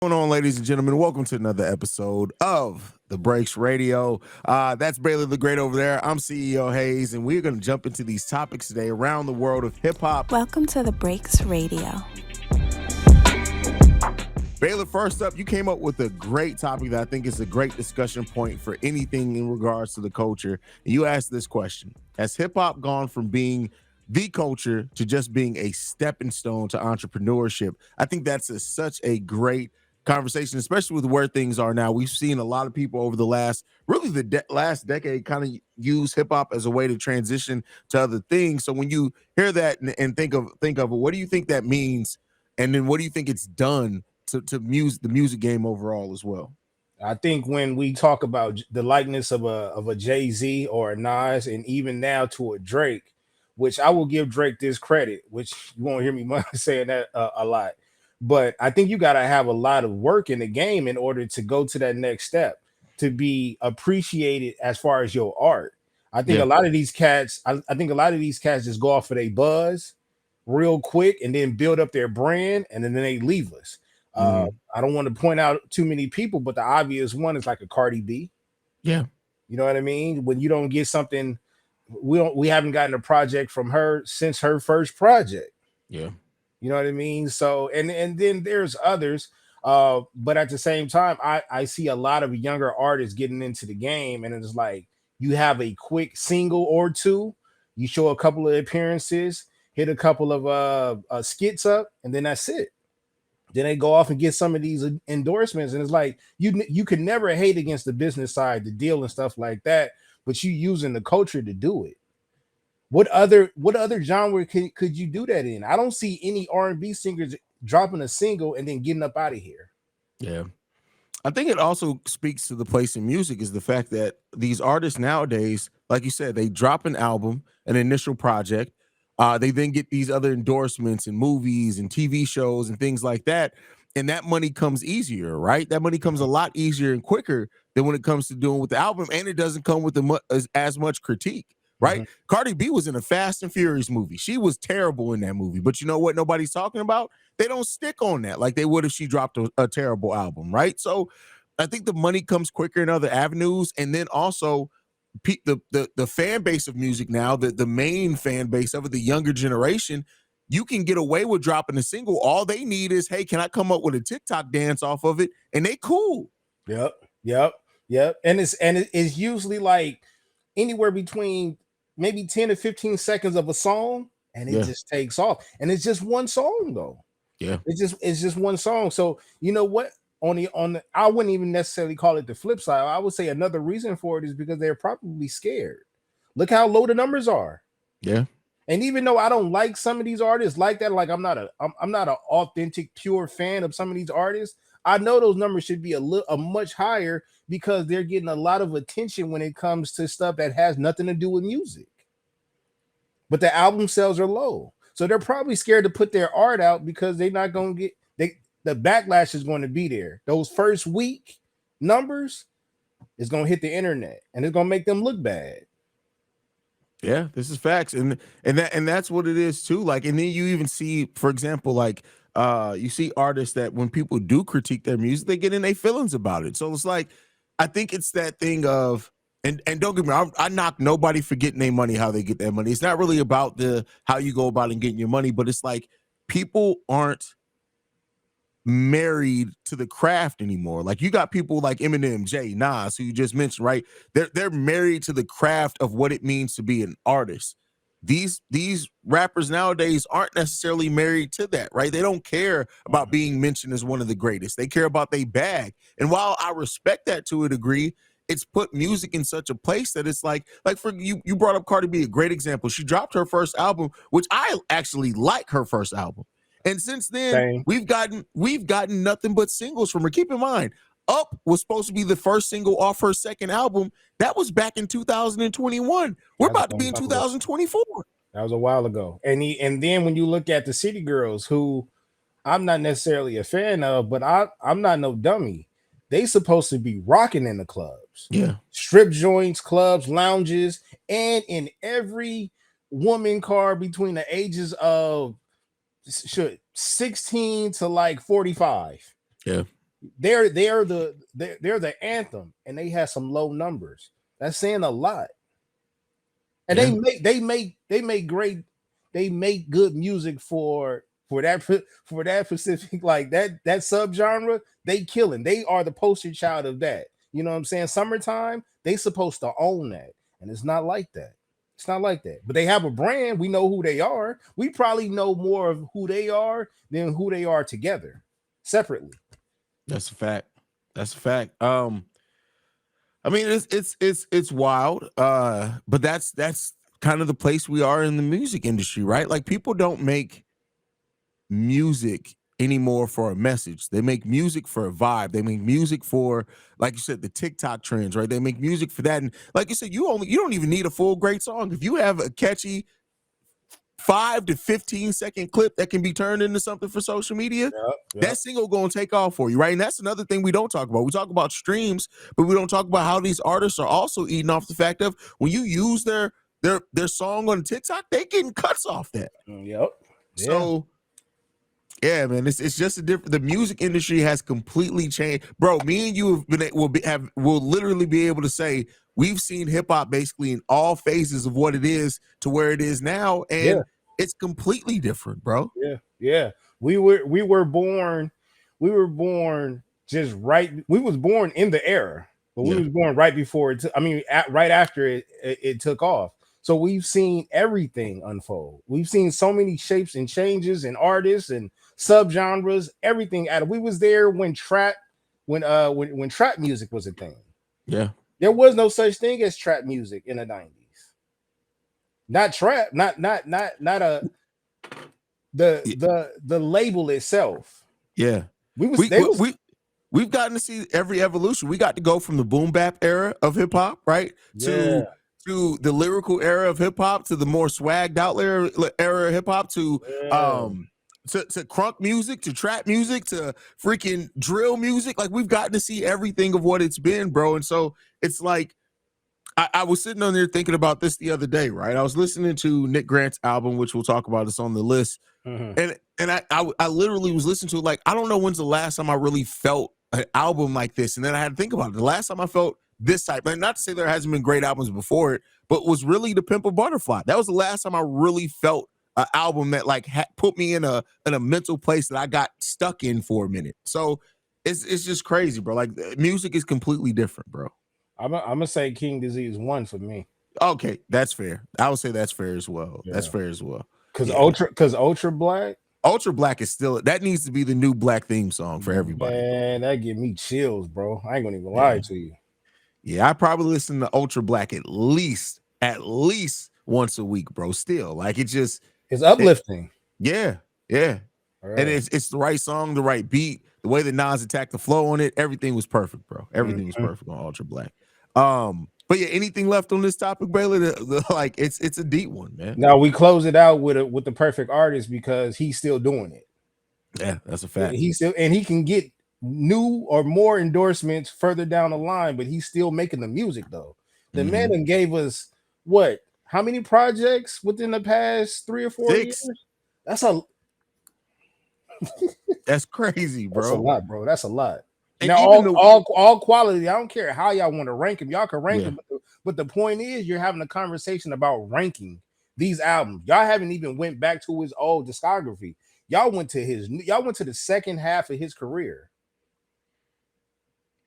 Going on, ladies and gentlemen? Welcome to another episode of the Breaks Radio. That's Baylor the Great over there. I'm CEO Haize, and we're going to jump into these topics today around the world of hip hop. Welcome to the B.R.E.A.K.S Radio. Baylor, first up, you came up with a great topic that I think is a great discussion point for anything in regards to the culture. And you asked this question: has hip hop gone from being the culture to just being a stepping stone to entrepreneurship? I think that's such a great conversation, especially with where things are now. We've seen a lot of people over the last, last decade, kind of use hip hop as a way to transition to other things. So when you hear that and think of it, what do you think that means? And then what do you think it's done to the music game overall as well? I think when we talk about the likeness of a Jay-Z or a Nas, and even now to a Drake, which I will give Drake this credit, which you won't hear me saying that a lot. But I think you got to have a lot of work in the game in order to go to that next step, to be appreciated as far as your art. I think a lot of these cats, I think a lot of these cats just go off of their buzz real quick and then build up their brand, and then they leave us. I don't want to point out too many people, but the obvious one is like a Cardi B. Yeah. You know what I mean? When you don't get something, we haven't gotten a project from her since her first project. Yeah. You know what I mean? So, and then there's others. But at the same time, I see a lot of younger artists getting into the game, and it's like you have a quick single or two, you show a couple of appearances, hit a couple of skits up, and then that's it. Then they go off and get some of these endorsements, and it's like you can never hate against the business side, the deal and stuff like that, but you using the culture to do it. What other genre could you do that in? I don't see any R&B singers dropping a single and then getting up out of here. Yeah. I think it also speaks to the place in music is the fact that these artists nowadays, like you said, they drop an album, an initial project. They then get these other endorsements and movies and TV shows and things like that. And that money comes easier, right? That money comes a lot easier and quicker than when it comes to doing with the album. And it doesn't come with as much critique, right? Cardi B was in a Fast and Furious movie. She was terrible in that movie. But you know what nobody's talking about? They don't stick on that like they would if she dropped a terrible album, right? So I think the money comes quicker in other avenues. And then also the fan base of music now, the main fan base of it, the younger generation, you can get away with dropping a single. All they need is, hey, can I come up with a TikTok dance off of it? And they cool. Yep. And it's usually like anywhere between maybe 10 to 15 seconds of a song, and it just takes off. And it's just one song though. Yeah. It's just one song. So you know what? On the I wouldn't even necessarily call it the flip side. I would say another reason for it is because they're probably scared. Look how low the numbers are. Yeah. And even though I don't like some of these artists like that, like I'm not an authentic, pure fan of some of these artists, I know those numbers should be a much higher because they're getting a lot of attention when it comes to stuff that has nothing to do with music. But the album sales are low. So they're probably scared to put their art out because they're not going to get the backlash is going to be there. Those first week numbers is going to hit the internet and it's going to make them look bad. Yeah, this is facts, and that's what it is too. Like, and then you even see, for example, like you see artists that when people do critique their music, they get in their feelings about it. So it's like, I think it's that thing of, and don't get me wrong, I knock nobody for getting their money, how they get their money. It's not really about how you go about and getting your money, but it's like people aren't married to the craft anymore. Like you got people like Eminem, Jay, Nas, who you just mentioned, right? They're married to the craft of what it means to be an artist. These rappers nowadays aren't necessarily married to that, right? They don't care about being mentioned as one of the greatest. They care about their bag. And while I respect that to a degree, it's put music in such a place that it's like for you brought up Cardi B, a great example. She dropped her first album, which I actually like her first album. And since then, we've gotten nothing but singles from her. Keep in mind, Up was supposed to be the first single off her second album. That was back in 2021. We're about to be in 2024. That was a while ago. And then when you look at the City Girls, who I'm not necessarily a fan of, but I'm not no dummy. They supposed to be rocking in the clubs. Yeah. Strip joints, clubs, lounges, and in every woman car between the ages of 16 to like 45. Yeah. they're the anthem, and they have some low numbers. That's saying a lot. And Yeah. they make great, they make good music for that specific, like that subgenre. They killing. They are the poster child of that. You know what I'm saying? Summertime, they supposed to own that, and it's not like that. It's not like that. But they have a brand. We know who they are. We probably know more of who they are than who they are together, separately. That's a fact. That's a fact. I mean, it's wild. But that's kind of the place we are in the music industry, right? Like people don't make music anymore for a message. They make music for a vibe. They make music for, like you said, the TikTok trends, right? They make music for that. And like you said, you don't even need a full great song. If you have a catchy 5 to 15 second clip that can be turned into something for social media, that single gonna take off for you, right? And that's another thing we don't talk about. We talk about streams, but we don't talk about how these artists are also eating off the fact of when you use their song on TikTok, they getting cuts off that. Yep. So yeah, man, it's just a different. The music industry has completely changed, bro. Me and you will literally be able to say we've seen hip hop basically in all phases of what it is to where it is now, and it's completely different, bro. Yeah. We were born just right. We was born in the era, but we was born right before it. Right after it took off. So we've seen everything unfold. We've seen so many shapes and changes and artists and subgenres, everything out of. We was there when trap music was a thing. Yeah. There was no such thing as trap music in the 90s. Not trap, not the label itself. Yeah. We've gotten to see every evolution. We got to go from the boom bap era of hip hop, right? To the lyrical era of hip hop, to the more swagged out era of hip hop, to crunk music, to trap music, to freaking drill music. Like we've gotten to see everything of what it's been, bro. And so it's like I was sitting on there thinking about this the other day, right? I was listening to Nick Grant's album, which we'll talk about. It's on the list. And I literally was listening to it like, I don't know when's the last time I really felt an album like this. And then I had to think about it. The last time I felt this type, and not to say there hasn't been great albums before it, but was really The Pimp a Butterfly. That was the last time I really felt an album that like put me in a mental place that I got stuck in for a minute. So it's just crazy, bro. Like music is completely different, bro. I'm gonna say King Disease 1 for me. Okay, that's fair. I would say that's fair as well. That's fair as well. Because Ultra Black. Ultra Black is still, that needs to be the new Black theme song for everybody. Man, that give me chills, bro. I ain't gonna even lie to you. Yeah, I probably listen to Ultra Black at least once a week, bro. Still, like it's uplifting. Yeah. Right. And it's the right song, the right beat, the way that Nas attacked the flow on it, everything was perfect, bro. Everything was perfect on Ultra Black. But yeah, anything left on this topic, Baylor? Like it's a deep one, man. Now we close it out with the perfect artist because he's still doing it. Yeah, that's a fact. He can get new or more endorsements further down the line, but he's still making the music though. The man that gave us what? How many projects within the past 3 or 4 years? That's crazy, bro. That's a lot, bro. That's a lot. And now all quality. I don't care how y'all want to rank them. Y'all can rank them, but the point is, you're having a conversation about ranking these albums. Y'all haven't even went back to his old discography. Y'all went to the second half of his career.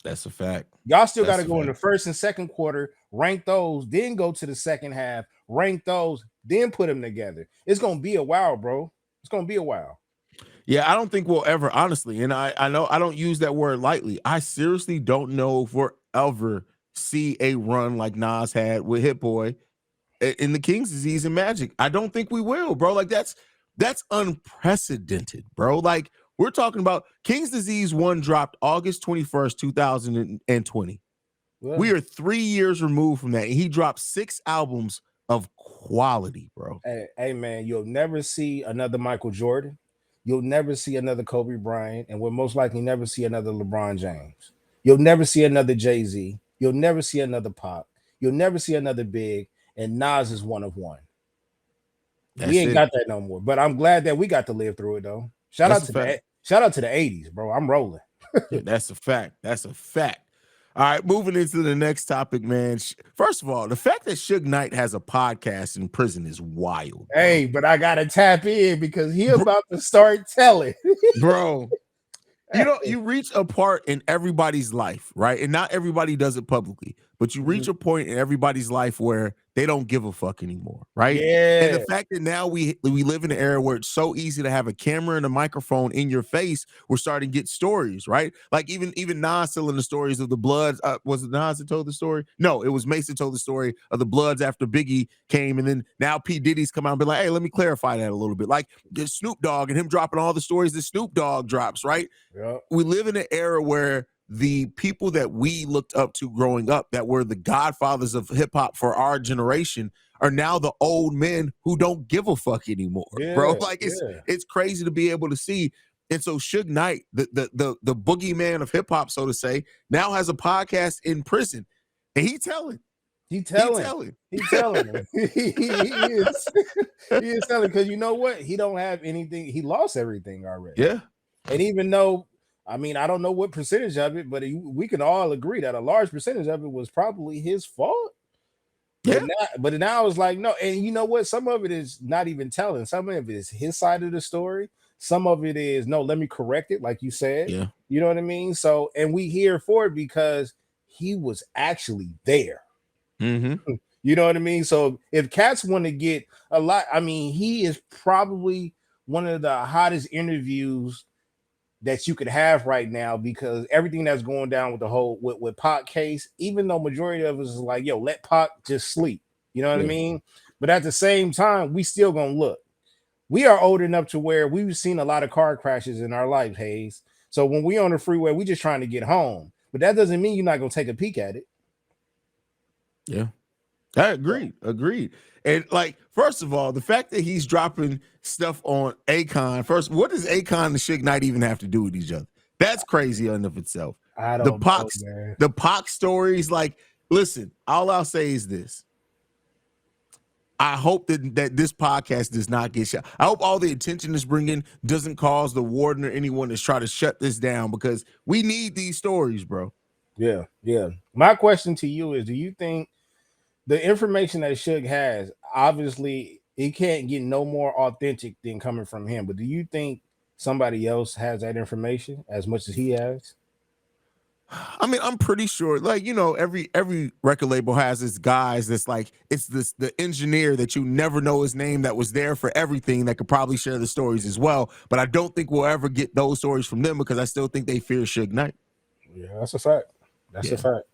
That's a fact. Y'all still got to go in the first and second quarter, rank those, then go to the second half, rank those, then put them together. It's gonna be a while, bro. It's gonna be a while. Yeah, I don't think we'll ever, honestly, and I know I don't use that word lightly. I seriously don't know if we'll ever see a run like Nas had with Hit Boy in the King's Disease and Magic. I don't think we will, bro. Like that's unprecedented, bro. Like we're talking about King's Disease 1 dropped August 21st, 2020. Yeah. We are 3 years removed from that, and he dropped 6 albums of quality, bro. Hey man, you'll never see another Michael Jordan. You'll never see another Kobe Bryant, and we'll most likely never see another LeBron James. You'll never see another Jay-Z. You'll never see another Pop. You'll never see another Big, and Nas is one of one. We ain't got that no more, but I'm glad that we got to live through it though. Shout out to the 80s, bro. I'm rolling. Yeah, that's a fact. That's a fact. All right, moving into the next topic, man. First of all, the fact that Suge Knight has a podcast in prison is wild, Hey, bro. but I gotta tap in because he about to start telling. Bro, you know, you reach a part in everybody's life, right? And not everybody does it publicly, but you reach Mhm. a point in everybody's life where they don't give a fuck anymore, right? And the Yeah, fact that now we live in an era where it's so easy to have a camera and a microphone in your face, we're starting to get stories, right? Like even Nas telling the stories of the Bloods. Was it Nas that told the story? No, it was Mason told the story of the Bloods after Biggie came, and then now P Diddy's come out and be like, hey, let me clarify that a little bit. Like Snoop Dogg and him dropping all the stories that Snoop Dogg drops, right? yeah, We live in an era where the people that we looked up to growing up, that were the godfathers of hip hop for our generation, are now the old men who don't give a fuck anymore, bro. yeah, Like yeah. it's crazy to be able to see. And so Suge Knight, the boogeyman of hip hop, so to say, now has a podcast in prison, and He he telling, telling, he telling him. He is, he is telling because you know what? He don't have anything. He lost everything already. yeah, And even though, I mean, I don't know what percentage of it, but we can all agree that a large percentage of it was probably his fault. yeah, But now it's like no, and you know what? Some of it is not even telling. Some of it is his side of the story. Some of it is no. Let me correct it, like you said. yeah. You know what I mean? So, and we here for it because he was actually there. Mm-hmm. You know what I mean? So if cats want to get a lot, I mean, he is probably one of the hottest interviews that you could have right now because everything that's going down with the whole with Pac case, even though majority of us is like, yo, let Pac just sleep. You know what I Yeah. mean? But at the same time, we still gonna look. We are old enough to where we've seen a lot of car crashes in our life, Hayes. So when we on the freeway, we just trying to get home. But that doesn't mean you're not gonna take a peek at it. Yeah. I agree. Agreed. And like, first of all, the fact that he's dropping stuff on Akon, first, what does Akon and Suge Knight even have to do with each other? That's crazy in and of itself. I The don't know, Pac, man. the Pac stories, like, listen, all I'll say is this. I hope that this podcast does not get shut. I hope all the attention it's bringing doesn't cause the warden or anyone to try to shut this down because we need these stories, bro. Yeah, yeah. My question to you is: do you think the information that Suge has, obviously, it can't get no more authentic than coming from him? But do you think somebody else has that information as much as he has? I mean, I'm pretty sure, like, you know, every record label has its guys that's like, it's the engineer that you never know his name that was there for everything that could probably share the stories as well. But I don't think we'll ever get those stories from them because I still think they fear Suge Knight. Yeah, that's a fact. That's a Yeah. fact.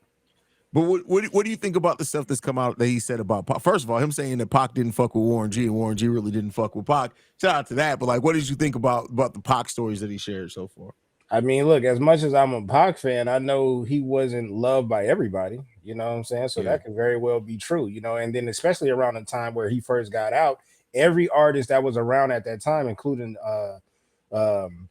But what do you think about the stuff that's come out that he said about Pac? First of all, him saying that Pac didn't fuck with Warren G and Warren G really didn't fuck with Pac. Shout out to that. But like, what did you think about the Pac stories that he shared so far? I mean, look, as much as I'm a Pac fan, I know he wasn't loved by everybody. You know what I'm saying? So Yeah. that could very well be true, you know. And then, especially around the time where he first got out, every artist that was around at that time, including um,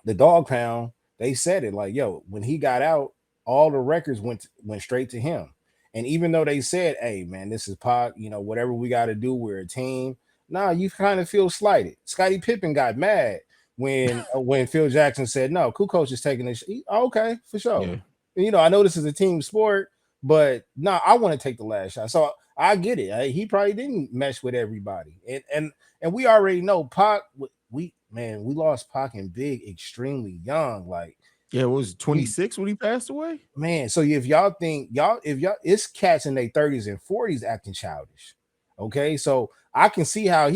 the Dog Pound, they said it like, yo, when he got out, all the records went straight to him. And even though they said, hey, man, this is Pac, you know, whatever we got to do, we're a team. Nah, you kind of feel slighted. Scottie Pippen got mad when Phil Jackson said, no, Kukoc is taking this. Okay, for sure. Yeah. You know, I know this is a team sport, but no, I want to take the last shot. So I get it. He probably didn't mesh with everybody. And we already know Pac, we lost Pac and Big extremely young. Like, Yeah, it was we 26 when he passed away. man, so if y'all think if y'all it's cats in their 30s and 40s acting childish. Okay, so I can see how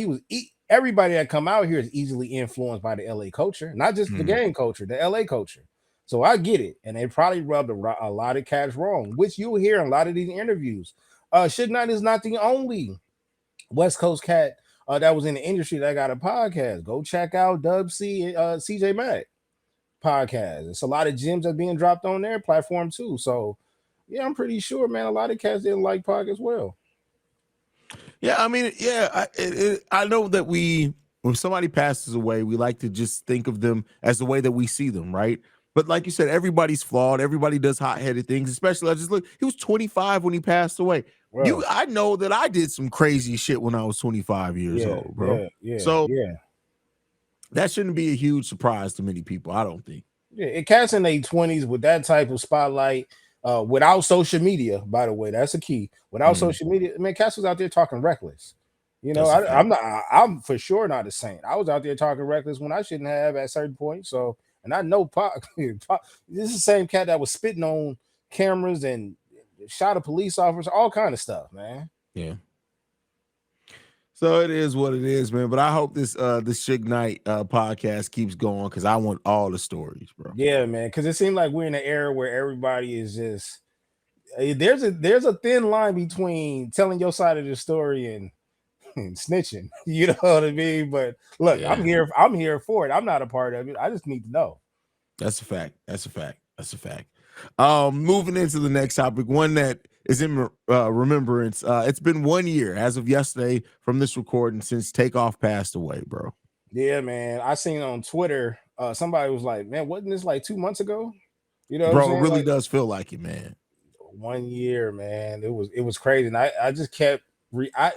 everybody that come out here is easily influenced by the LA culture, not just the Mm. gang culture, the LA culture. So I get it, and they probably rubbed a lot of cats wrong, which you'll hear in a lot of these interviews. Suge Knight is not the only West Coast cat that was in the industry that got a podcast. Go check out Dub C, CJ Mack podcast. It's a lot of gems that being dropped on their platform too. So yeah, I'm pretty sure, man, a lot of cats didn't like Pac as well. Yeah, I mean, yeah, I know that when somebody passes away, we like to just think of them as the way that we see them, right? But like you said, everybody's flawed. Everybody does hot-headed things. Especially, I just look. He was 25 when he passed away. Well, I know that I did some crazy shit when I was 25 years yeah, old, bro. yeah, yeah, So yeah. that shouldn't be a huge surprise to many people. I don't think. Yeah, cats in their 20s with that type of spotlight, without social media, by the way, that's a key. Without Mm, social media, man, cats was out there talking reckless. that's a fact. I'm not. I'm for sure not a saint. I was out there talking reckless when I shouldn't have at certain points. So, and I know Pac, this is the same cat that was spitting on cameras and shot a police officer, all kind of stuff, man. Yeah. So it is what it is, man. But I hope this Suge Knight podcast keeps going because I want all the stories, bro. Yeah, man, because it seemed like we're in an era where everybody is just there's a thin line between telling your side of the story and snitching. You know what I mean? But look, Yeah. I'm here for it. I'm not a part of it. I just need to know. That's a fact. That's a fact. That's a fact. Moving into the next topic, one that is in remembrance. It's been 1 year as of yesterday from this recording since Takeoff passed away, bro. Yeah, man. I seen on Twitter, somebody was like, "Man, wasn't this like 2 months ago?" You know what I'm Bro, it saying? really Like does feel like it, man. 1 year, man. It was crazy. And I just kept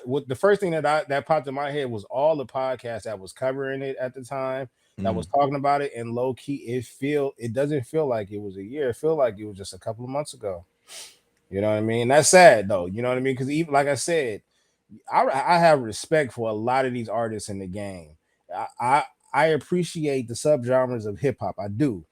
what the first thing that popped in my head was all the podcasts that was covering it at the time that was Mm, talking about it. And low key, it doesn't feel like it was a year. It feel like it was just a couple of months ago. You know what I mean? That's sad though. You know what I mean? Because even like I said, I have respect for a lot of these artists in the game. I I, I appreciate the subgenres of hip hop. I do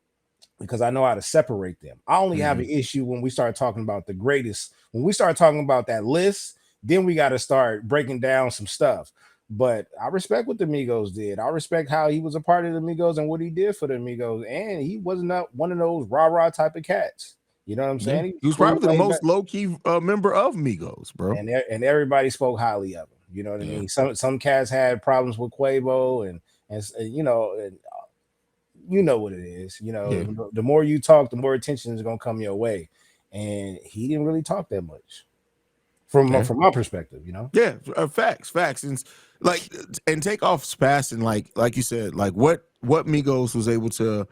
because I know how to separate them. I only have hmm an issue when we start talking about the greatest. When we start talking about that list, then we got to start breaking down some stuff. But I respect what the Migos did. I respect how he was a part of the Migos and what he did for the Migos. And he wasn't not one of those rah-rah type of cats. You know what I'm Yeah. saying? He was He was cool, probably the laid back, most low-key member of Migos, bro. and everybody spoke highly of him. You know what I Yeah. mean? Some cats had problems with Quavo and you know, and you know what it is. You know, Yeah. the more you talk, the more attention is gonna come your way. And he didn't really talk that much Yeah. from my perspective. You know. Yeah, facts, and like, and Takeoff's passing, like you said, like what Migos was able to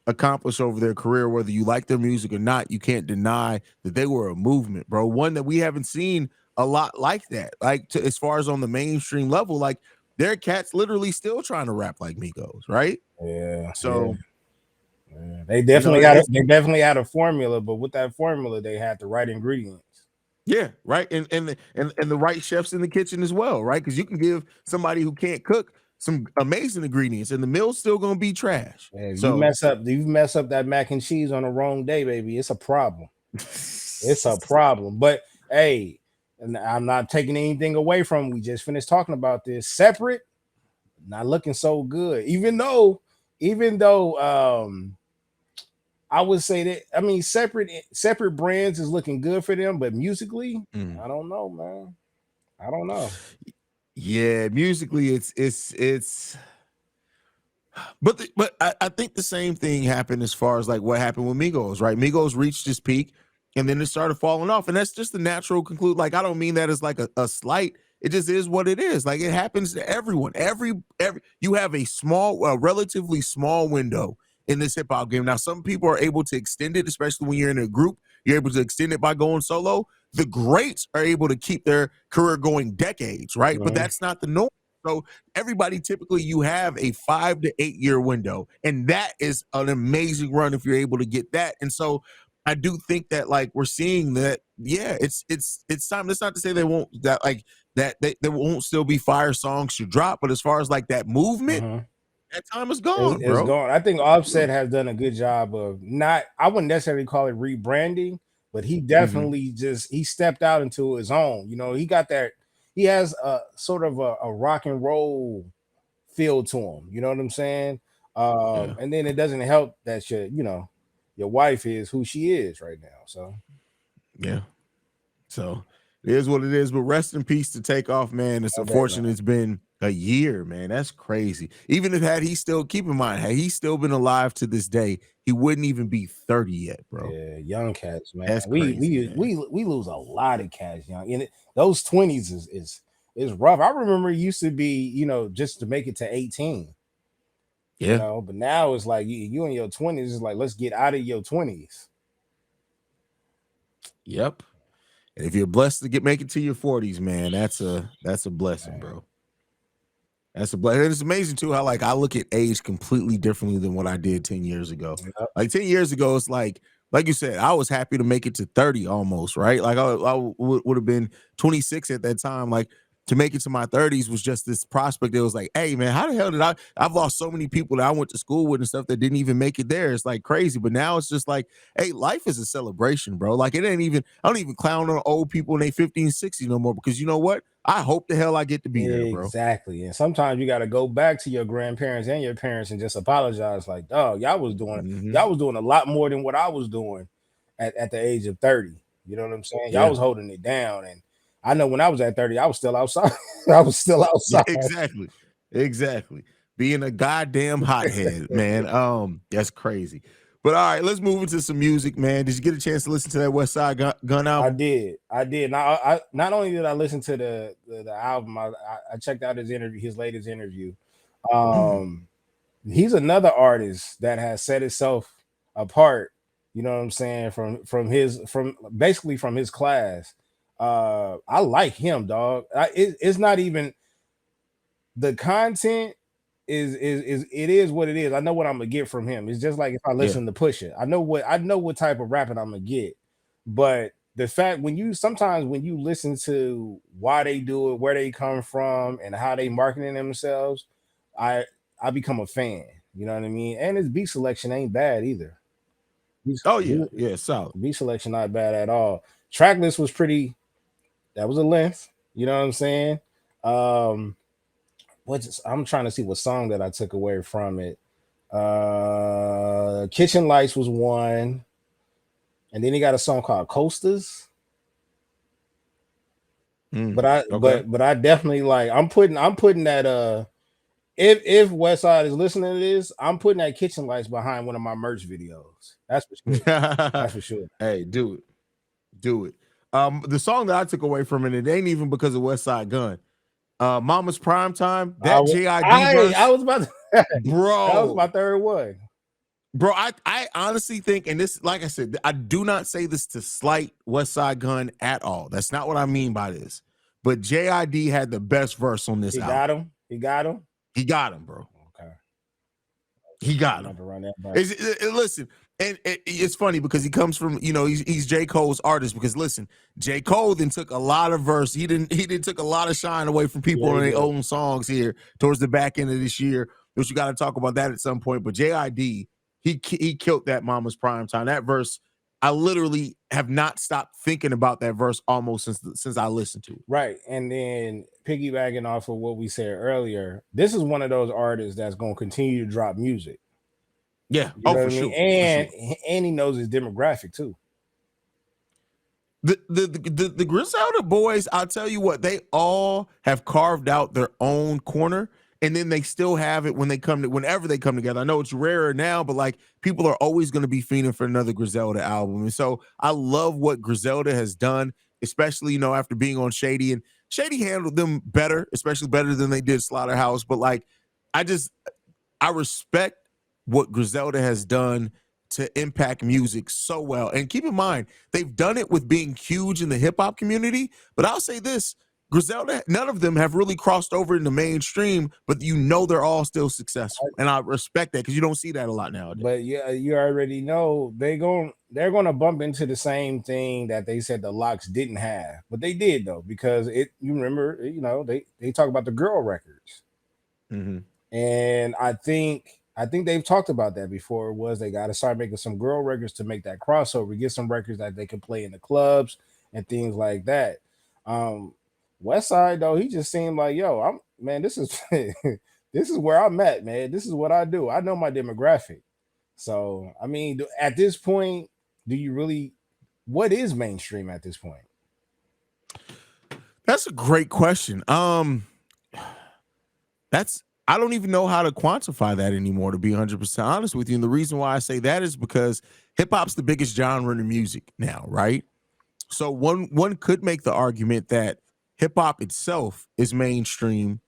accomplish over their career, whether you like their music or not, you can't deny that they were a movement, bro. One that we haven't seen a lot like that, like as far as on the mainstream level, like there are cats literally still trying to rap like Migos, right? Yeah, yeah, So yeah. They you know, definitely it's they definitely had a formula, but with that formula, they had the right ingredients. yeah, right, and the right chefs in the kitchen as well, right? Because you can give somebody who can't cook some amazing ingredients, and the meal's still gonna be trash. And So, if you mess up that mac and cheese on the wrong day, baby, it's a problem. It's a problem. But hey, and I'm not taking anything away from. We just finished talking about this. Separate, not looking so good. Even though I would say that I mean separate brands is looking good for them, but musically, mm. I don't know, man. I don't know. Yeah, musically, it's but I think the same thing happened as far as like what happened with Migos, right? Migos reached its peak and then it started falling off. And that's just the natural conclude. Like, I don't mean that as like a slight. It just is what it is. Like it happens to everyone. Every you have a relatively small window in this hip hop game. Now, some people are able to extend it, especially when you're in a group. You're able to extend it by going solo. The greats are able to keep their career going decades, right? But Mhm. that's not the norm. So everybody typically you have a 5 to 8 year window, and that is an amazing run if you're able to get that. And so I do think that like we're seeing that, yeah, it's time. That's not to say they won't that like that they there won't still be fire songs to drop, but as far as like that movement, Mhm. that time is gone, It's bro. gone. I think Offset has done a good job of not. I wouldn't necessarily call it rebranding, but he Mm-hmm. definitely just he stepped out into his own. You know, he got that. He has a sort of a rock and roll feel to him. You know what I'm saying? Yeah. And then it doesn't help that your wife is who she is right now. So Yeah. So it is what it is. But rest in peace to Takeoff, man. It's I bet, man. unfortunate it's been a year, man. That's crazy. Even if had he still keep in mind, had he still been alive to this day, he wouldn't even be 30 yet, bro. Yeah, young cats, man. That's We crazy, we man. we lose a lot of cats young. And those 20s is rough. I remember it used to be, just to make it to 18, Yeah. but now it's like you in your 20s is like let's get out of your 20s. Yep. And if you're blessed to make it to your 40s, man, that's a blessing, Man. bro. That's a blessing. It's amazing too how like I look at age completely differently than what I did 10 years ago. Yep. Like 10 years ago, it's like you said, I was happy to make it to 30 almost, right? Like I would have been 26 at that time. Like to make it to my 30s was just this prospect that was like, hey man, how the hell did I've lost so many people that I went to school with and stuff that didn't even make it there. It's like crazy. But now it's just like, hey, life is a celebration, bro. Like it ain't even, I don't even clown on old people in their 50s, 60s no more because you know what? I hope the hell I get to be there, bro. Exactly. And sometimes you got to go back to your grandparents and your parents and just apologize. Like, oh, Mhm. y'all was doing a lot more than what I was doing at the age of 30. You know what I'm saying? Y'all Yeah. was holding it down. And I know when I was at 30, I was still outside. I was still Yeah, outside. exactly. Exactly. Being a goddamn hothead, man. That's crazy. But all right, let's move into some music, man. Did you get a chance to listen to that West Side Gun I album? did. I did. Now, I not only did I listen to the album, I checked out his interview, his latest interview. Um, he's another artist that has set itself apart, you know what I'm saying, from basically from his class. I like him, dog. It's not even the content is it is what it is. I know what I'm gonna get from him. It's just like if I Yeah. listen to Pusha. I know what type of rapping I'm gonna get. But the fact when you sometimes when you listen to why they do it, where they come from, and how they marketing themselves, I I become a fan. You know what I mean? And his beat selection ain't bad either. Beat, Oh yeah. beat, Yeah, solid. beat selection not bad at all. Track list was pretty. That was a length. You know what I'm saying? Um, I'm trying to see what song that I took away from it. Kitchen Lights was one, and then he got a song called Coasters. Mm, okay. But I definitely like I'm putting that if West Side is listening to this, I'm putting that Kitchen Lights behind one of my merch videos. That's for sure. That's for sure. Hey, do it. Do it. The song that I took away from it, it ain't even because of West Side Gun. Mama's Prime Time, that JID I verse, was about to that was my bro. third one. Bro, I honestly think, and this, like I said, I do not say this to slight West Side Gun at all. That's not what I mean by this. But JID had the best verse on this He got album. him. He got him. He got him, bro. Okay. He I'm got about him. to run that back. Listen, and it's funny because he comes from, he's J. Cole's artist. Because listen, J. Cole then took a lot of verse. He did took a lot of shine away from people Yeah, he on their did. own songs here towards the back end of this year. Which you got to talk about that at some point. But JID, he killed that Mama's Prime Time. That verse, I literally have not stopped thinking about that verse almost since I listened to it. Right. And then piggybacking off of what we said earlier, this is one of those artists that's gonna continue to drop music. Yeah. You Oh, know what for I mean? sure. For sure. And he knows his demographic too. The Griselda boys, I'll tell you what, they all have carved out their own corner, and then they still have it when they come to whenever they come together. I know it's rarer now, but like people are always going to be fiending for another Griselda album, and so I love what Griselda has done, especially after being on Shady, and Shady handled them better, especially better than they did Slaughterhouse. But like, I just I respect what Griselda has done to impact music so well. And keep in mind, they've done it with being huge in the hip hop community. But I'll say this, Griselda, none of them have really crossed over in the mainstream, but they're all still successful. And I respect that because you don't see that a lot nowadays. But yeah, you already know they're gonna bump into the same thing that they said the Locks didn't have, but they did though because you remember they talk about the girl records, Mm-hmm. and I think they've talked about that before. Was they got to start making some girl records to make that crossover, get some records that they can play in the clubs and things like that. Um, West Side though, he just seemed like yo, I'm man, this is this is where I'm at, man. This is what I do. I know my demographic. So, I mean, at this point, do you really, what is mainstream at this point? That's a great question. That's I don't even know how to quantify that anymore, to be 100% honest with you. And the reason why I say that is because hip hop's the biggest genre in music now, right? So one could make the argument that hip hop itself is mainstream.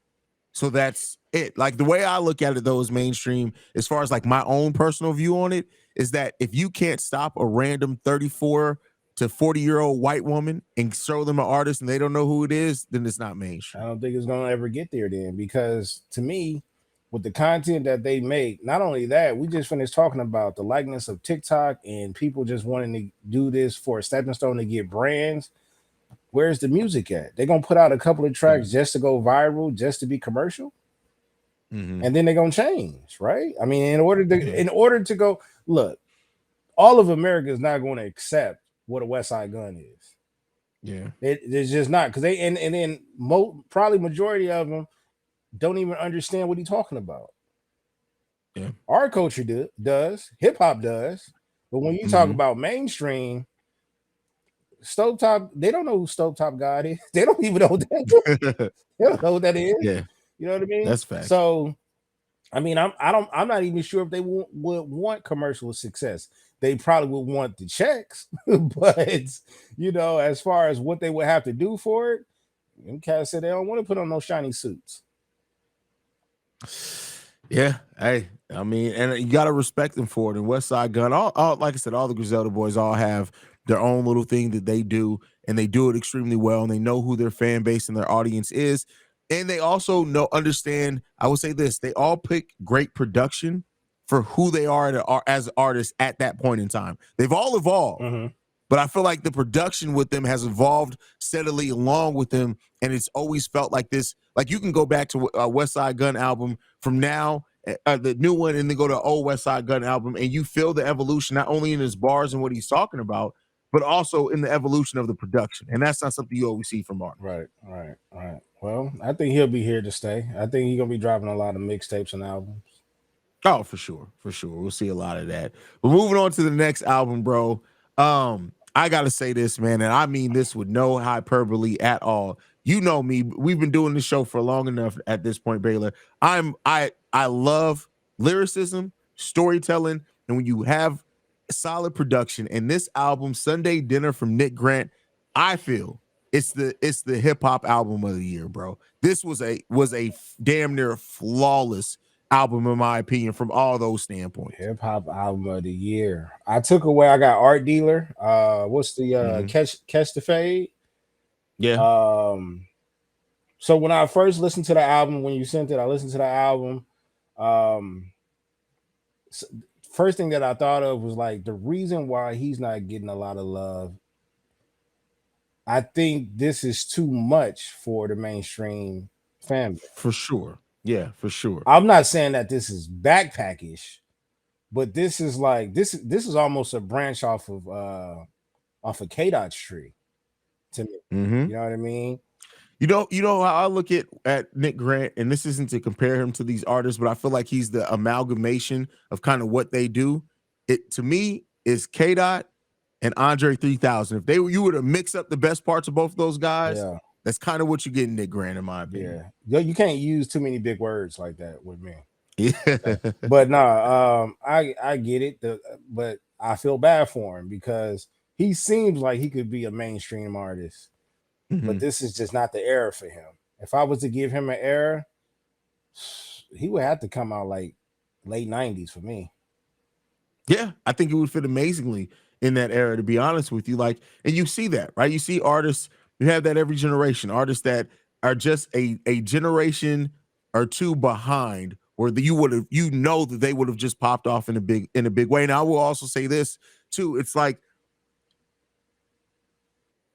So that's it. Like the way I look at it though is mainstream as far as like my own personal view on it is that if you can't stop a random 34 to 40-year-old white woman and show them an artist and they don't know who it is, then it's not I mainstream. don't think it's gonna ever get there then, because to me, with the content that they make, not only that, we just finished talking about the likeness of TikTok and people just wanting to do this for a stepping stone to get brands. Where's the music at? They're gonna put out a couple of tracks just to go viral, just to be commercial, and then they're gonna change, right? I mean, in order to go, look, all of America is not going to accept what a West Side Gun is. Yeah. It's just not, because they and then probably majority of them don't even understand what he's talking about. Yeah. Our culture does, hip hop does, but when you talk about mainstream, Stovetop, they don't know who Stovetop God is. They don't even know what that. They don't know what that is. Yeah. You know what I mean? That's fact. So, I mean, I'm not even sure if they would want commercial success. They probably would want the checks, but as far as what they would have to do for it, them cats said they don't want to put on those shiny suits. Yeah, hey, I mean, and you got to respect them for it. And West Side Gun, all like I said, all the Griselda boys all have their own little thing that they do, and they do it extremely well. And they know who their fan base and their audience is, and they also understand. I would say this: they all pick great production for who they are as artists at that point in time. They've all evolved. But I feel like the production with them has evolved steadily along with them, and it's always felt like this. Like you can go back to West Side Gun album from now, the new one, and then go to old West Side Gun album, and you feel the evolution not only in his bars and what he's talking about, but also in the evolution of the production. And that's not something you always see from Mark. Right. Well, I think he'll be here to stay. I think he's gonna be dropping a lot of mixtapes and albums. Oh, for sure. We'll see a lot of that. But moving on to the next album, bro. I gotta say this, man, and I mean this with no hyperbole at all. You know me, we've been doing this show for long enough at this point, Baylor. I love lyricism, storytelling, and when you have solid production. And this album, Sunday Dinner from Nick Grant, I feel it's the hip hop album of the year, bro. This was a damn near flawless album in my opinion from all those standpoints. Hip hop album of the year. I got Art Dealer. What's the Catch the Fade? Yeah. So when I first listened to the album, when you sent it, I listened to the album. First thing that I thought of was like the reason why he's not getting a lot of love. I think this is too much for the mainstream family. For sure. Yeah, for sure. I'm not saying that this is backpackish, but this is like this is almost a branch off of K-Dot's tree to me. You know what I mean? You know how I look at Nick Grant, and this isn't to compare him to these artists, but I feel like he's the amalgamation of kind of what they do. It to me is K-Dot and Andre 3000. If you were to mix up the best parts of both of those guys, that's kind of what you get in Nick Grant, in my opinion. Yeah, you can't use too many big words like that with me. Yeah, but no, I get it. But I feel bad for him because he seems like he could be a mainstream artist, but this is just not the era for him. If I was to give him an era, he would have to come out like late 90s for me. Yeah, I think it would fit amazingly in that era, to be honest with you. Like, and you see that, right? You see artists, you have that every generation, artists that are just a generation or two behind, or that that they would have just popped off in a big way. And I will also say this too. It's like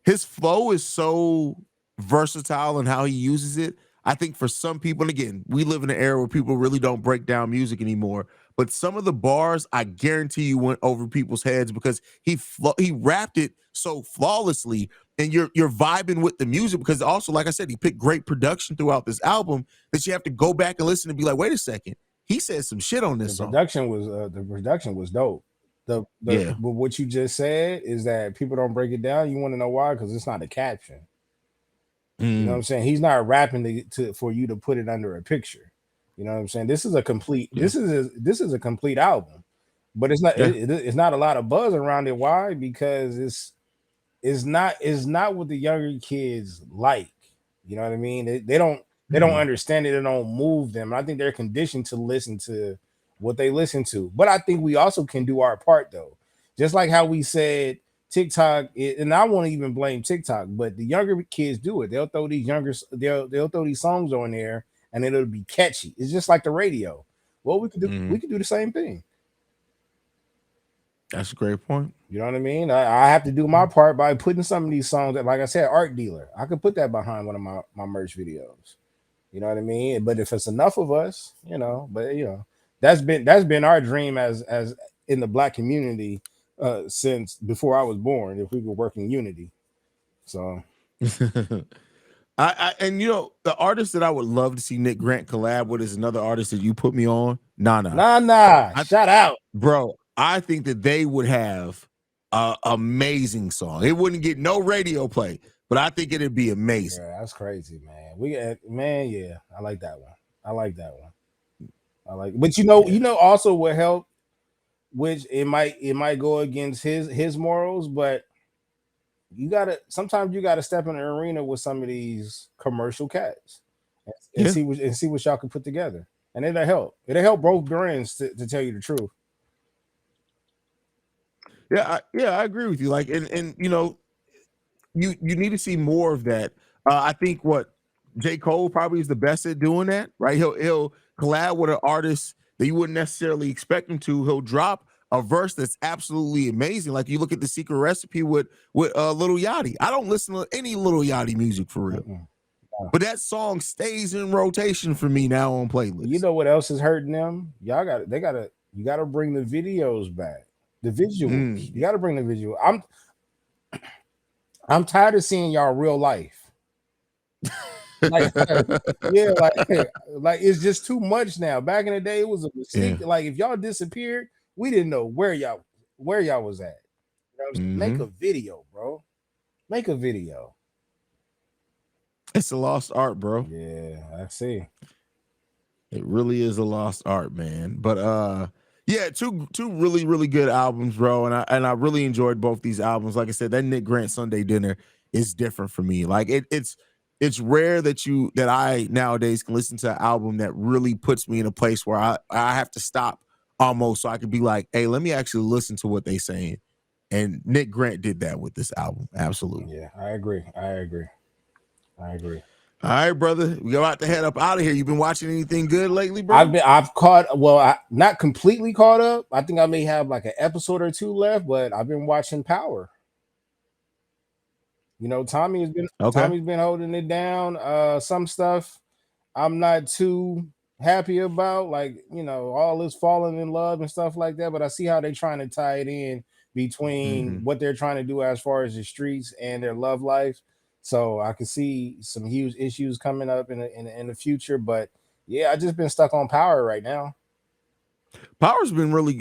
his flow is so versatile in how he uses it. I think for some people, and again, we live in an era where people really don't break down music anymore, but some of the bars, I guarantee you, went over people's heads because he rapped it so flawlessly, and you're vibing with the music because also, like I said, he picked great production throughout this album that you have to go back and listen and be like, wait a second, he said some shit on this song. The production was dope. But what you just said is that people don't break it down. You want to know why? Because it's not a caption. You know what I'm saying? He's not rapping for you to put it under a picture. You know what I'm saying? This is a complete. This is a complete album, but it's not. It's not a lot of buzz around it. Why? Because it's not what the younger kids like. You know what I mean? They don't understand it. It don't move them. I think they're conditioned to listen to what they listen to. But I think we also can do our part though. Just like how we said TikTok, and I won't even blame TikTok, but the younger kids do it. They'll throw they'll throw these songs on there, and it'll be catchy. It's just like the radio. Well, we could do the same thing. That's a great point. You know what I mean? I have to do my part by putting some of these songs that, like I said, art dealer. I could put that behind one of my merch videos. You know what I mean? But if it's enough of us, that's been our dream as in the black community since before I was born. If we could work in unity, so and the artist that I would love to see Nick Grant collab with is another artist that you put me on, Nana. Shout out, bro. I think that they would have an amazing song. It wouldn't get no radio play, but I think it'd be amazing. Yeah, that's crazy, man. Yeah, I like that one. But also what helped, which it might go against his morals, but sometimes you gotta step in the arena with some of these commercial cats and see what y'all can put together, and it'll help. It'll help both brands to tell you the truth. Yeah, I agree with you. Like, and you need to see more of that. I think what J. Cole probably is the best at doing that, right? He'll collab with an artist that you wouldn't necessarily expect him to. He'll drop a verse that's absolutely amazing. Like you look at The Secret Recipe with Lil Yachty. I don't listen to any Lil Yachty music for real. No. But that song stays in rotation for me now on playlists. You know what else is hurting them? You gotta bring the videos back. The visual. You gotta bring the visual. I'm tired of seeing y'all real life. like it's just too much now. Back in the day, it was a mistake. Yeah. Like if y'all disappeared, we didn't know where y'all was at. Make a video, bro. Make a video. It's a lost art, bro. Yeah, I see. It really is a lost art, man. But yeah, two really, really good albums, bro. And I really enjoyed both these albums. Like I said, that Nick Grant Sunday Dinner is different for me. Like it's rare that I nowadays can listen to an album that really puts me in a place where I have to stop almost so I can be like, hey, let me actually listen to what they saying. And Nick Grant did that with this album. Absolutely. Yeah, I agree. All right, brother. We about to head up out of here. You been watching anything good lately, bro? I've not completely caught up. I think I may have like an episode or two left, but I've been watching Power. Tommy's been holding it down. Some stuff I'm not too happy about, like all this falling in love and stuff like that. But I see how they're trying to tie it in between what they're trying to do as far as the streets and their love life. So I can see some huge issues coming up in the future. But yeah, I just been stuck on Power right now. Power's really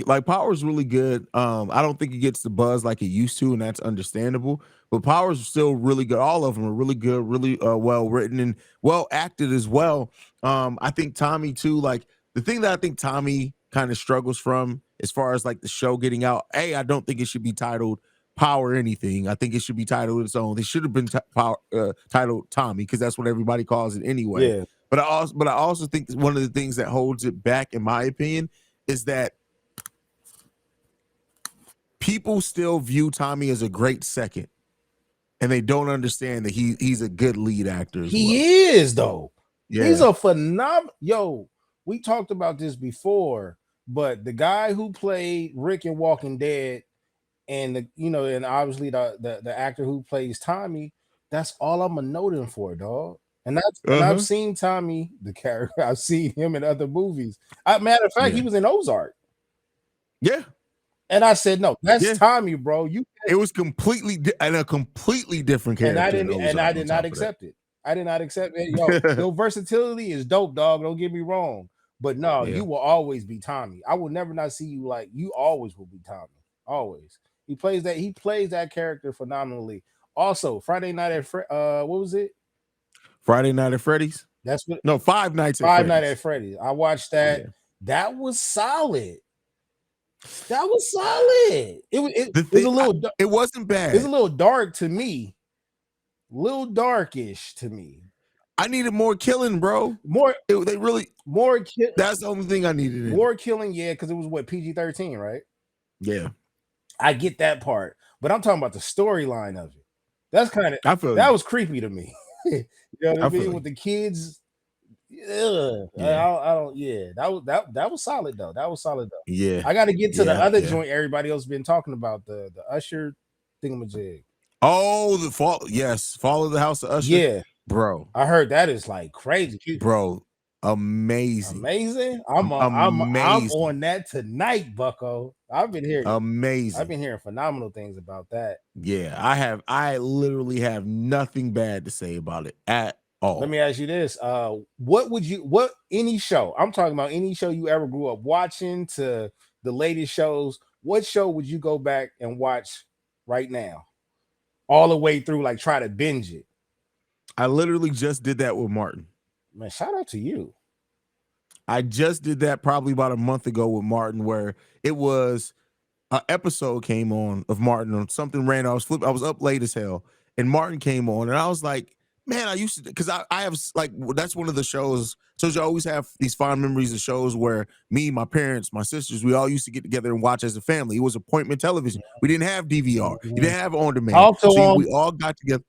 good. I don't think it gets the buzz like it used to, and that's understandable. But Power's still really good. All of them are really good, really well written and well acted as well. I think Tommy too. Like the thing that I think Tommy kind of struggles from as far as like the show getting out. I don't think it should be titled Power anything. I think it should be titled its own. They should have been titled Tommy because that's what everybody calls it anyway. Yeah. But I also think that one of the things that holds it back, in my opinion, is that people still view Tommy as a great second, and they don't understand that he's a good lead actor. He is though. Yeah. He's a phenomenal. We talked about this before, but the guy who played Rick in Walking Dead, and and obviously the actor who plays Tommy, that's all I'm gonna know them for, dog. And I've seen Tommy, the character. I've seen him in other movies. Matter of fact, he was in Ozark. Yeah. And I said, no, that's Tommy, bro. It was a completely different character. And I did not accept it. I did not accept it. Your versatility is dope, dog. Don't get me wrong. But no, you will always be Tommy. I will never not see you like you always will be Tommy. Always. He plays that character phenomenally. Also, Friday Night at what was it? Friday Night at Freddy's? That's what. No, Five Nights at Freddy's. I watched that. Yeah. That was solid. It was a little. It wasn't bad. It's a little dark to me. Little darkish to me. I needed more killing, bro. More. That's the only thing I needed. More killing, yeah, because it was PG-13, right? Yeah. I get that part, but I'm talking about the storyline of it. That's kind of I feel that you. was creepy to me. You know what I I feel mean? you. With the kids. Yeah, Yeah. I don't. Yeah, that was solid though. That was solid though. Yeah. I got to get to the Yeah. other Yeah. joint everybody else been talking about, the Usher thingamajig. Oh, the fall. Yes. Fall of the House of Usher. Yeah, Bro. I heard that is like crazy. Bro. Amazing. Amazing. I'm Amazing. on that tonight, Bucko. I've been Amazing. hearing phenomenal things about that. Yeah. I literally have nothing bad to say about it at Let all. me ask you this. What any show, I'm talking about any show you ever grew up watching to the latest shows, what show would you go back and watch right now? All the way through, like try to binge it. I literally just did that with Martin. Man, shout out to you. I just did that probably about a month ago with Martin, where it was an episode came on of Martin on something random. I was up late as hell, and Martin came on, and I was like, man, I used to, because I have like, that's one of the shows. So you always have these fond memories of shows where me, my parents, my sisters, we all used to get together and watch as a family. It was appointment television. We didn't have DVR. You Mhm. didn't have on demand. Talk to So him. we all got together.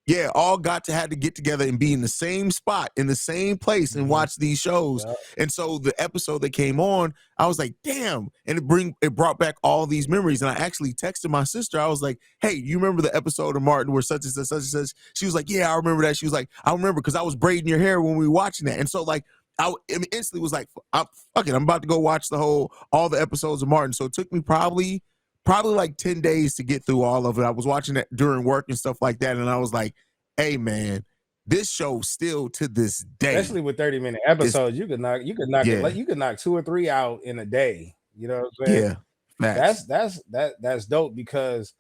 Yeah, all got to had to get together and be in the same spot, in the same place, and watch these shows. Yep. And so the episode that came on, I was like, damn. And it brought back all these memories. And I actually texted my sister. I was like, hey, you remember the episode of Martin where such and such, such and such? She was like, yeah, I remember that. She was like, I remember because I was braiding your hair when we were watching that. And so like I instantly was like, fuck it, I'm about to go watch all the episodes of Martin. So it took me probably like 10 days to get through all of it. I was watching it during work and stuff like that. And I was like, hey man, this show still to this day. Especially with 30-minute episodes, you could knock Yeah. it, you could knock 2 or 3 out in a day. You know what I'm saying? Yeah. Facts. That's dope, because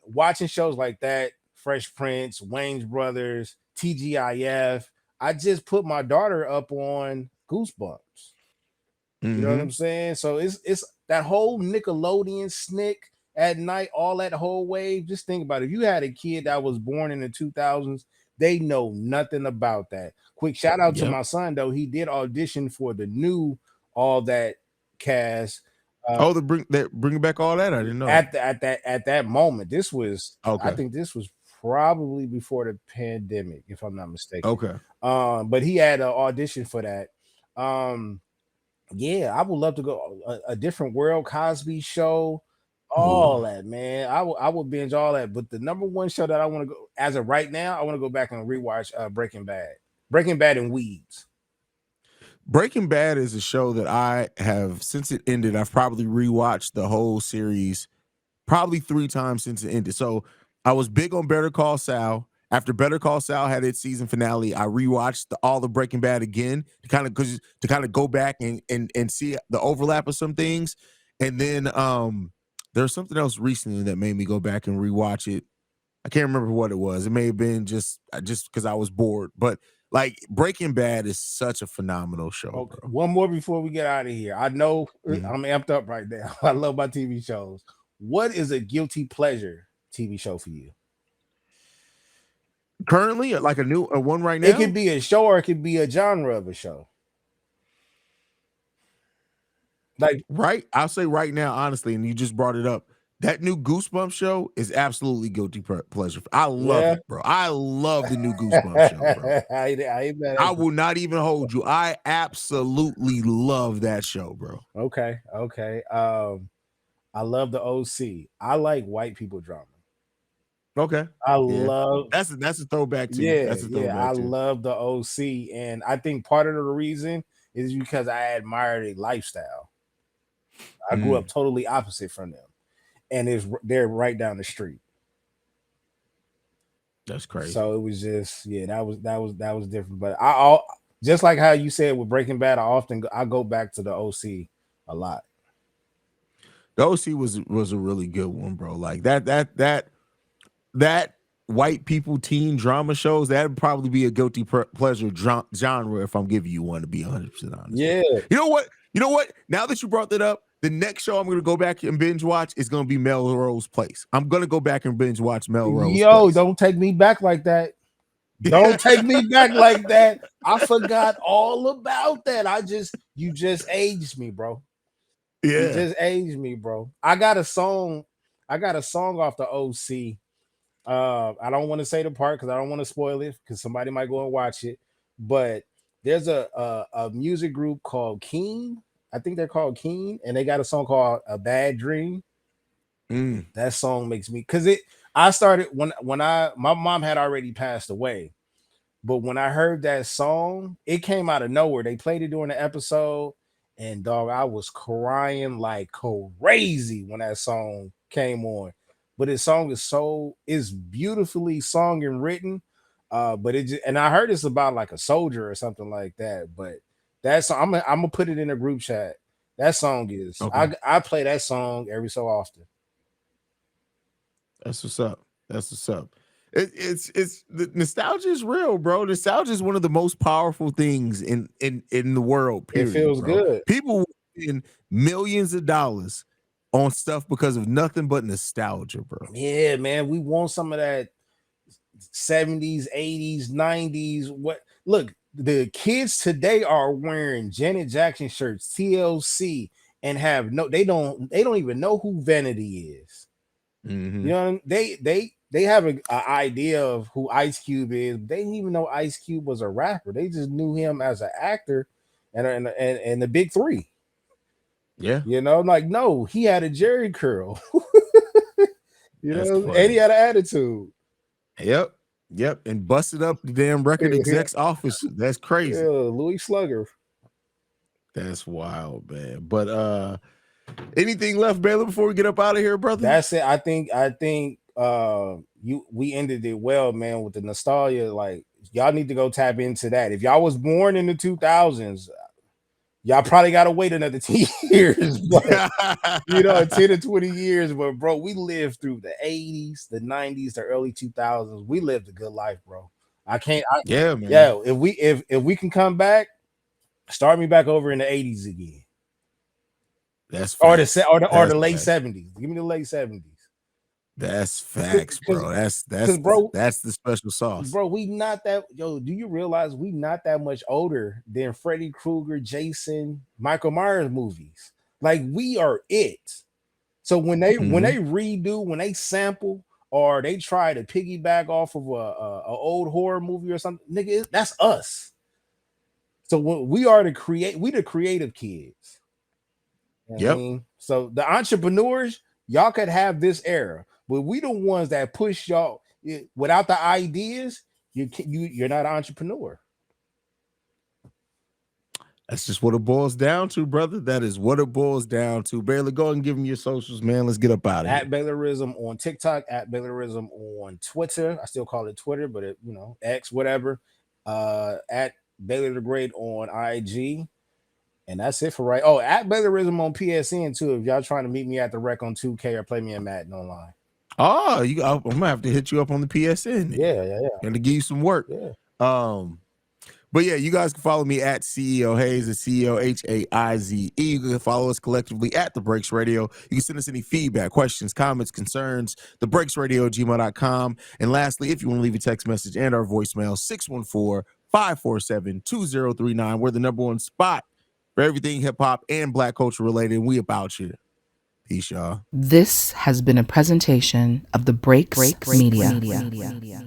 watching shows like that, Fresh Prince, Wayne's Brothers, TGIF. I just put my daughter up on Goosebumps. You know what I'm saying? So it's that whole Nickelodeon snick at night, all that whole wave. Just think about it. If you had a kid that was born in the 2000s, they know nothing about that. Quick shout out to my son though. He did audition for the new All That cast. Bring back all that. I didn't know. At that moment, this was okay. I think this was probably before the pandemic, if I'm not mistaken. Okay. But he had an audition for that. Yeah, I would love to go a different world, Cosby Show, all that, man. I would binge all that. But the number one show that I want to go as of right now, I want to go back and rewatch Breaking Bad and Weeds. Breaking Bad is a show that I have, since it ended, I've probably rewatched the whole series probably 3 times since it ended. So I was big on Better Call Saul. After Better Call Saul had its season finale, I rewatched all the Breaking Bad again to kind of go back and see the overlap of some things. And then there's something else recently that made me go back and rewatch it. I can't remember what it was. It may have been just because I was bored. But like Breaking Bad is such a phenomenal show. Okay, bro. one more before we get out of here. I know I'm amped up right now. I love my TV shows. What is a guilty pleasure TV show for you? Currently, like a one right now? It could be a show or it could be a genre of a show. Like, right? I'll say right now, honestly, and you just brought it up. That new Goosebumps show is absolutely guilty pleasure. I love it, bro. I love the new Goosebumps show, bro. I will not even hold you. I absolutely love that show, bro. Okay. I love the OC. I like white people drama. Okay. Love that's a throwback too. Yeah, that's a throwback I too. love the OC, and I think part of the reason is because I admired a lifestyle. I grew up totally opposite from them, and they're right down the street. That's crazy. So it was just that was different. But I just like how you said with Breaking Bad, I go back to the OC a lot. The OC was a really good one, bro. Like that white people teen drama shows, that'd probably be a guilty pleasure genre if I'm giving you one, to be 100% honest. Yeah. You know what? Now that you brought that up, the next show I'm going to go back and binge watch is going to be Melrose Place. I'm going to go back and binge watch Melrose Place. Don't take me back like that. Don't take me back like that. I forgot all about that. You just aged me, bro. Yeah. You just aged me, bro. I got a song. I got a song off the OC. I don't want to say the part because I don't want to spoil it because somebody might go and watch it. But there's a music group called Keen. I think they're called Keen, and they got a song called "A Bad Dream." Mm. That song makes me because it. I started when I my mom had already passed away, but when I heard that song, it came out of nowhere. They played it during the episode, and dog, I was crying like crazy when that song came on. But his song is beautifully sung and written. But it just, and I heard it's about like a soldier or something like that. But that song, I'm gonna put it in a group chat. That song is Okay. I play that song every so often. That's what's up. That's what's up. It's the nostalgia is real, bro. Nostalgia is one of the most powerful things in the world. It Period, feels bro. good. People spend millions of dollars on stuff because of nothing but nostalgia, bro. Yeah, man, we want some of that 70s, 80s, 90s. What look, the kids today are wearing Janet Jackson shirts, TLC, and have no they don't even know who Vanity is. Mm-hmm. You know what I mean? They have an idea of who Ice Cube is, but they didn't even know Ice Cube was a rapper. They just knew him as an actor and the big three. Yeah, You know, like no, he had a Jerry curl. You that's know, and he funny. had an attitude. Yep, yep, and busted up the damn record exec's office. That's Yeah, crazy. Louis Slugger. That's wild, man. But anything left, Baylor, before we get up out of here, brother? That's it. I think you we ended it well, man, with the nostalgia. Like y'all need to go tap into that. If y'all was born in the 2000s, y'all probably gotta wait another 10 years, but 10 to 20 years. But bro, we lived through the 80s, the 90s, the early 2000s. We lived a good life, bro. Yeah, man. Yeah, if we can come back, start me back over in the 80s again. That's Or facts. or That's the late facts. 70s. Give me the late 70s. That's facts, Because bro. That's because bro, that's the special sauce. we not that do you realize we not that much older than Freddy Krueger, Jason, Michael Myers movies? Like we are it. So when Mm-hmm. they redo, when they sample or they try to piggyback off of a old horror movie or something, nigga, that's us. So when we are we the creative kids. You know what I Yep. mean? So the entrepreneurs, y'all could have this era, but we the ones that push y'all without the ideas, you're not an entrepreneur. That's just what it boils down to, brother. That is what it boils down to. Baylor, go ahead and give him your socials, man. Let's get up out of At here. Baylorism on TikTok, at Baylorism on Twitter. I still call it Twitter, but X, whatever. At Baylor the Great on IG. And that's it for right. Oh, at Baylorism on PSN too. If y'all trying to meet me at the rec on 2K or play me in Madden online. Oh, I'm gonna have to hit you up on the PSN. Yeah, yeah, yeah. And to give you some work. Yeah. But yeah, you guys can follow me at CEO Haize, at CEO Haize. You can follow us collectively at The Breaks Radio. You can send us any feedback, questions, comments, concerns, thebreaksradio@gmail.com. And lastly, if you want to leave a text message and our voicemail, 614-547-2039. We're the number one spot for everything hip hop and Black culture related. And we about you. Peace, y'all. This has been a presentation of the B.R.E.A.K.S Media.